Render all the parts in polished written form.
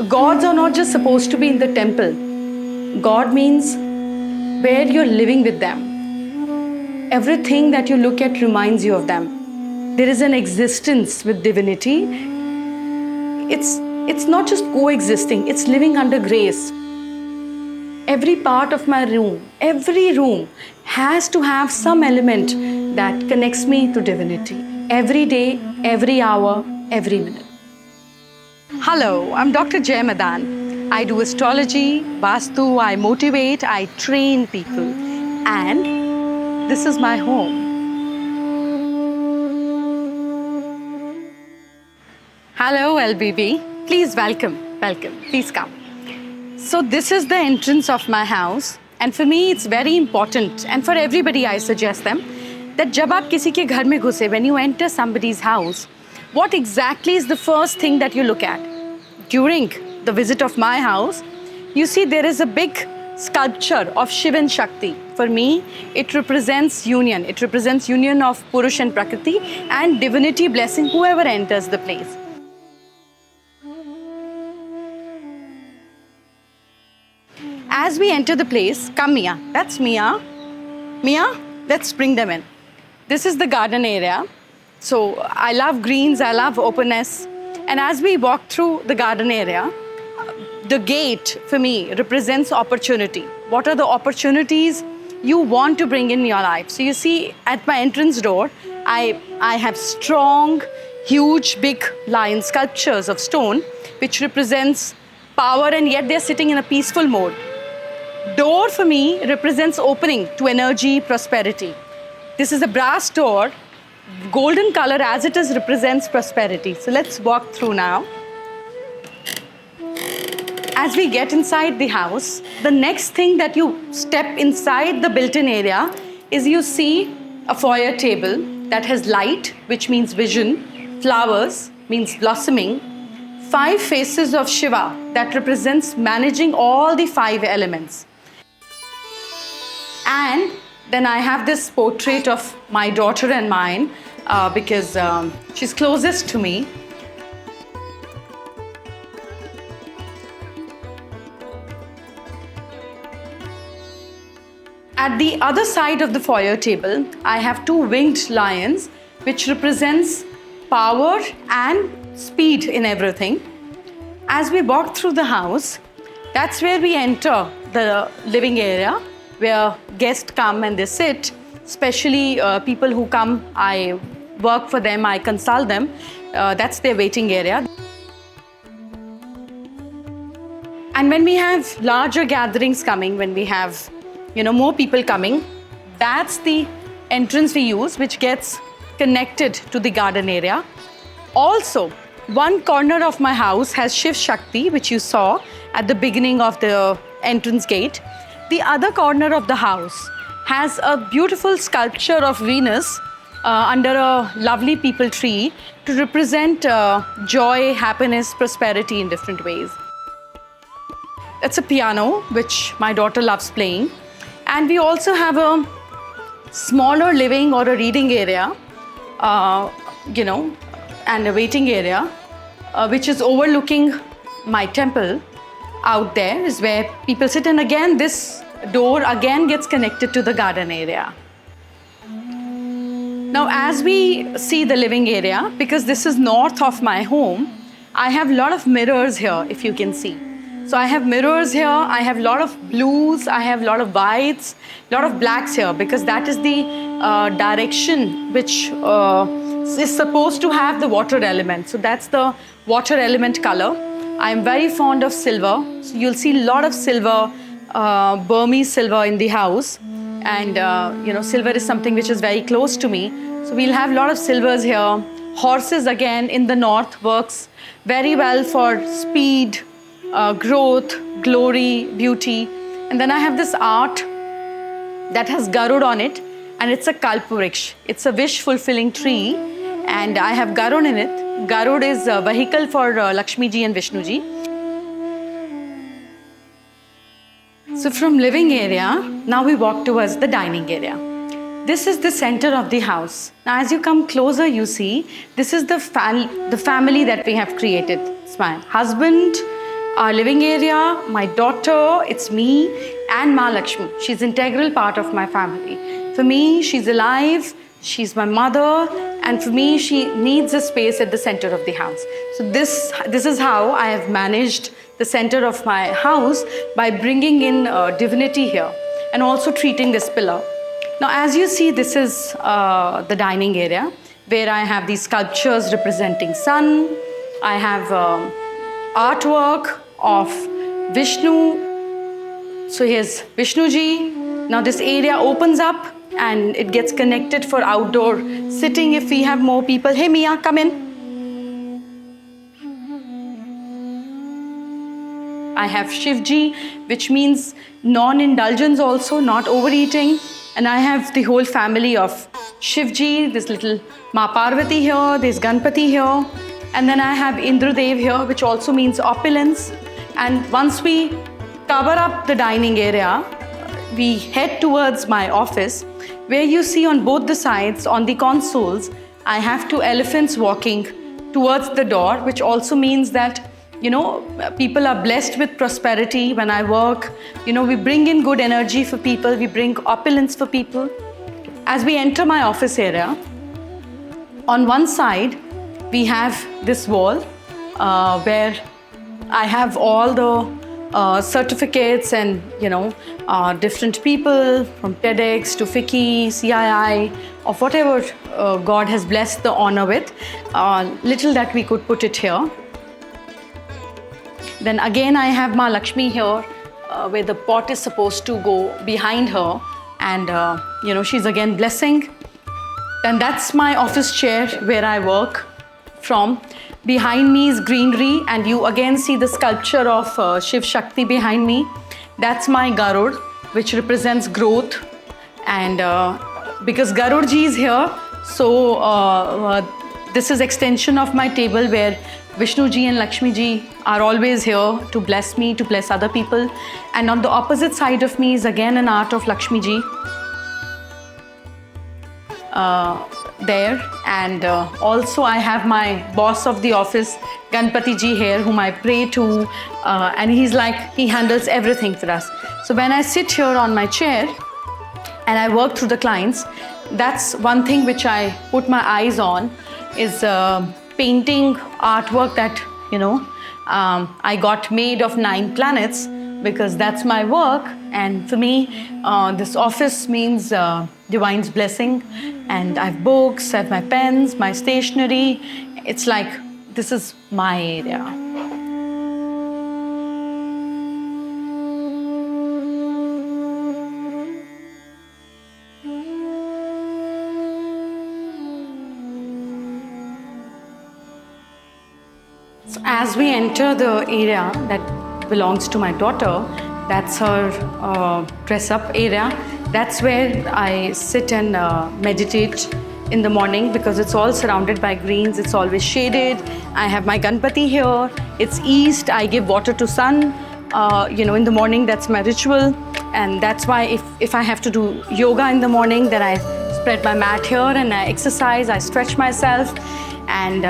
Gods are not just supposed to be in the temple. God means where you're living with them. Everything that you look at reminds you of them. There is an existence with divinity. It's not just coexisting, it's living under grace. Every part of my room, every room has to have some element that connects me to divinity. Every day, every hour, every minute. Hello, I'm Dr. Madaan. I do astrology, Vastu, I motivate, I train people. And this is my home. Hello, LBB. Please welcome. Please come. So this is the entrance of my house. And for me, it's very important. And for everybody, I suggest them that जब आप किसी के घर में घुसे, when you enter somebody's house, what exactly is the first thing that you look at? During the visit of my house, you see there is a big sculpture of Shiva and Shakti. For me, it represents union. It represents union of Purush and Prakriti and divinity blessing whoever enters the place. As we enter the place, come Mia, that's Mia. Mia, let's bring them in. This is the garden area. So I love greens, I love openness. And as we walk through the garden area, the gate for me represents opportunity. What are the opportunities you want to bring in your life? So you see at my entrance door, I have strong, huge, big lion sculptures of stone, which represents power, and yet they're sitting in a peaceful mode. Door for me represents opening to energy, prosperity. This is a brass door. Golden color as it is represents prosperity. So let's walk through now. As we get inside the house, the next thing that you step inside the built-in area is you see a foyer table that has light, which means vision, flowers, means blossoming, 5 faces of Shiva that represents managing all the 5 elements. And then I have this portrait of my daughter and mine because she's closest to me. At the other side of the foyer table, I have 2 winged lions, which represents power and speed in everything. As we walk through the house, that's where we enter the living area, where guests come and they sit, especially people who come, I work for them, I consult them. That's their waiting area. And when we have larger gatherings coming, when we have more people coming, that's the entrance we use, which gets connected to the garden area. Also, one corner of my house has Shiv Shakti, which you saw at the beginning of the entrance gate. The other corner of the house has a beautiful sculpture of Venus under a lovely peepal tree to represent joy, happiness, prosperity in different ways. It's a piano, which my daughter loves playing. And we also have a smaller living or a reading area, and a waiting area, which is overlooking my temple. Out there is where people sit, and again this door again gets connected to the garden area. Now as we see the living area, because this is north of my home, I have a lot of mirrors here, if you can see. So I have mirrors here, I have a lot of blues, I have a lot of whites, a lot of blacks here, because that is the direction which is supposed to have the water element. So that's the water element color. I am very fond of silver. So you'll see a lot of silver, Burmese silver in the house. And silver is something which is very close to me. So we'll have a lot of silvers here. Horses again in the north works very well for speed, growth, glory, beauty. And then I have this art that has Garud on it, and it's a Kalpavriksha. It's a wish-fulfilling tree, and I have Garud in it. Garud is a vehicle for Lakshmi ji and Vishnu ji. So from living area, now we walk towards the dining area. This is the center of the house. Now as you come closer, you see, this is the family that we have created. It's my husband, our living area, my daughter, it's me, and Ma Lakshmi. She's an integral part of my family. For me, she's alive, she's my mother, and for me, she needs a space at the center of the house. So this is how I have managed the center of my house by bringing in divinity here and also treating this pillar. Now, as you see, this is the dining area where I have these sculptures representing sun. I have artwork of Vishnu. So here's Vishnuji. Now this area opens up and it gets connected for outdoor sitting if we have more people. Hey Mia, come in. I have Shivji, which means non-indulgence also, not overeating. And I have the whole family of Shivji, this little Ma Parvati here, there's Ganpati here. And then I have Indradev here, which also means opulence. And once we cover up the dining area, we head towards my office, where you see on both the sides, on the consoles, I have two elephants walking towards the door, which also means that, you know, people are blessed with prosperity when I work. You know, we bring in good energy for people, we bring opulence for people. As we enter my office area, on one side, we have this wall where I have all the certificates and, you know, different people from TEDx to FICCI, CII, of whatever God has blessed the honor with, little that we could put it here. Then again, I have Ma Lakshmi here, where the pot is supposed to go behind her, and you know, she's again blessing. Then that's my office chair where I work from. Behind me is greenery, and you again see the sculpture of Shiv Shakti behind me. That's my Garud, which represents growth. And because Garud ji is here, so this is extension of my table where Vishnu ji and Lakshmi ji are always here to bless me, to bless other people. And on the opposite side of me is again an art of Lakshmi ji there. And also I have my boss of the office, Ganpati ji here, whom I pray to, and he's like, he handles everything for us. So when I sit here on my chair and I work through the clients, that's one thing which I put my eyes on, is painting artwork that, you know, I got made of 9 planets, because that's my work. And for me, this office means divine's blessing. And I have books, I have my pens, my stationery. It's like, this is my area. So as we enter the area that belongs to my daughter, that's her dress-up area. That's where I sit and meditate in the morning, because it's all surrounded by greens. It's always shaded. I have my Ganpati here. It's east. I give water to sun. You know, in the morning, that's my ritual. And that's why if I have to do yoga in the morning, then I spread my mat here and I exercise, I stretch myself. And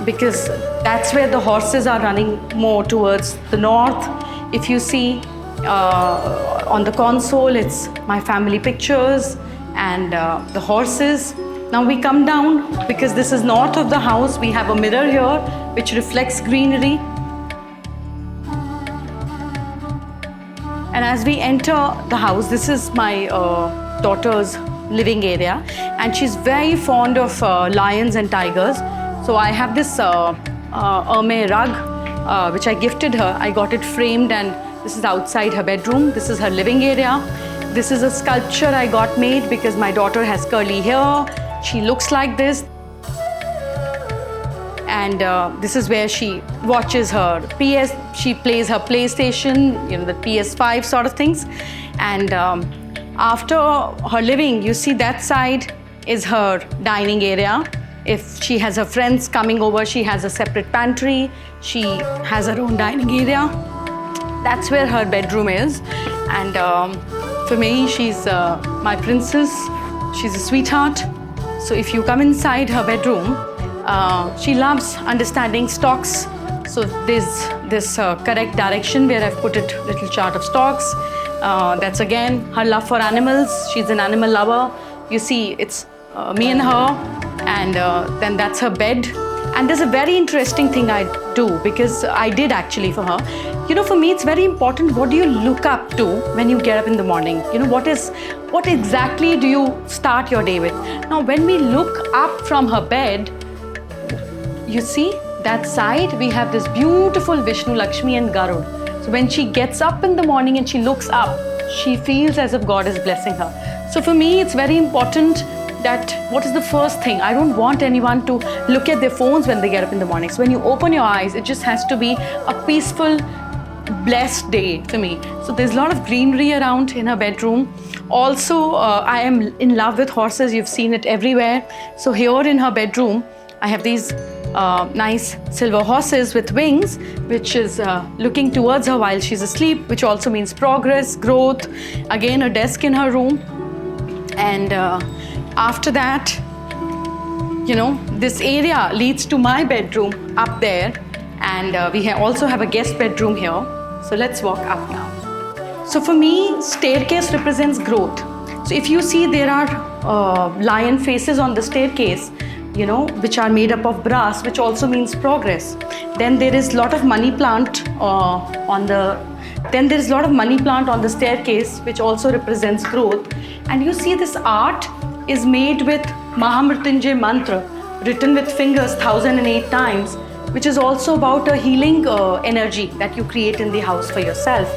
because that's where the horses are running more towards the north. If you see on the console, it's my family pictures and the horses. Now we come down, because this is north of the house. We have a mirror here which reflects greenery. And as we enter the house, this is my daughter's living area, and she's very fond of lions and tigers. So I have this Hermé rug which I gifted her. I got it framed, and this is outside her bedroom. This is her living area. This is a sculpture I got made because my daughter has curly hair. She looks like this. And this is where she watches her she plays her PlayStation, you know, the PS5 sort of things. And after her living, you see that side is her dining area. If she has her friends coming over, she has a separate pantry. She has her own dining area. That's where her bedroom is. And for me, she's my princess. She's a sweetheart. So if you come inside her bedroom, she loves understanding stocks. So there's this correct direction where I've put it little chart of stocks. That's again her love for animals. She's an animal lover. You see, it's me and her, and then that's her bed. And there's a very interesting thing I do, because I did actually for her. You know, for me, it's very important. What do you look up to when you get up in the morning? You know, what exactly do you start your day with? Now, when we look up from her bed, you see that side, we have this beautiful Vishnu, Lakshmi and Garud. So when she gets up in the morning and she looks up, she feels as if God is blessing her. So for me, it's very important that what is the first thing? I don't want anyone to look at their phones when they get up in the morning. So when you open your eyes, it just has to be a peaceful, blessed day for me. So there's a lot of greenery around in her bedroom. Also, I am in love with horses. You've seen it everywhere. So here in her bedroom, I have these nice silver horses with wings, which is looking towards her while she's asleep, which also means progress, growth. Again, a desk in her room. And after that, you know, this area leads to my bedroom up there, and we also have a guest bedroom here. So let's walk up now. So for me, staircase represents growth. So if you see, there are lion faces on the staircase, you know, which are made up of brass, which also means progress. Then there is a lot of money plant on the staircase, which also represents growth. And you see, this art is made with Mahamrityunjay mantra, written with fingers 1008 times, which is also about a healing energy that you create in the house for yourself.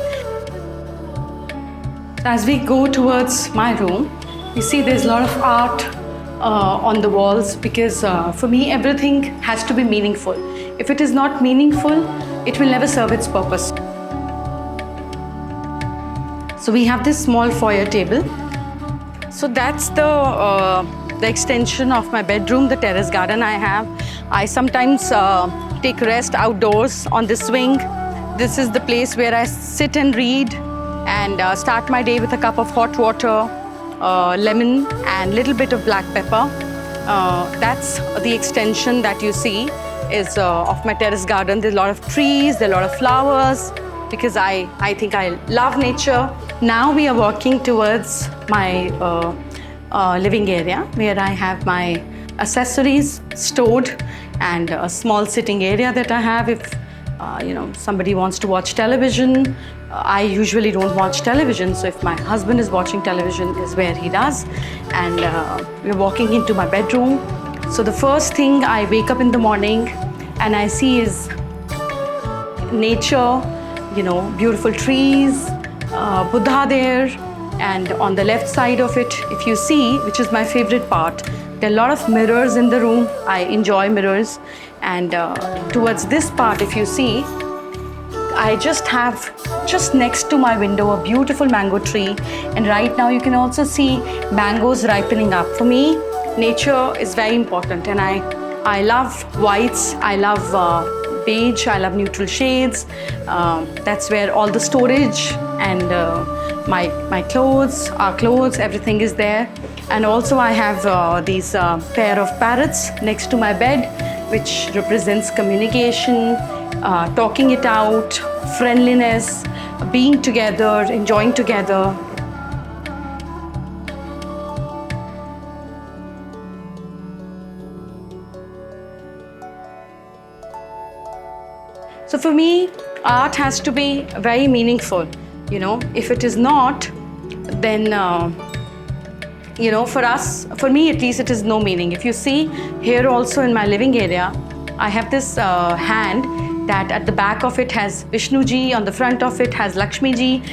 As we go towards my room, you see there's a lot of art on the walls, because for me, everything has to be meaningful. If it is not meaningful, it will never serve its purpose. So we have this small foyer table. So that's the extension of my bedroom, the terrace garden I have. I sometimes take rest outdoors on this swing. This is the place where I sit and read and start my day with a cup of hot water, lemon and little bit of black pepper. That's the extension that you see is of my terrace garden. There's a lot of trees, there are a lot of flowers, because I think I love nature. Now we are walking towards my living area, where I have my accessories stored, and a small sitting area that I have if you know, somebody wants to watch television. I usually don't watch television, so if my husband is watching television is where he does. And we're walking into my bedroom. So the first thing I wake up in the morning and I see is nature, you know, beautiful trees, Buddha there, and on the left side of it, if you see, which is my favorite part, there are a lot of mirrors in the room. I enjoy mirrors. And towards this part, if you see, I just have, just next to my window, a beautiful mango tree. And right now you can also see mangoes ripening up. For me, nature is very important, and I love whites, I love beige, I love neutral shades. That's where all the storage and my clothes, our clothes, everything is there. And also I have these pair of parrots next to my bed, which represents communication, talking it out, friendliness, being together, enjoying together. So for me, art has to be very meaningful. You know, if it is not, then you know, for me at least, it is no meaning. If you see here also in my living area, I have this hand that at the back of it has Vishnu ji, on the front of it has Lakshmi ji.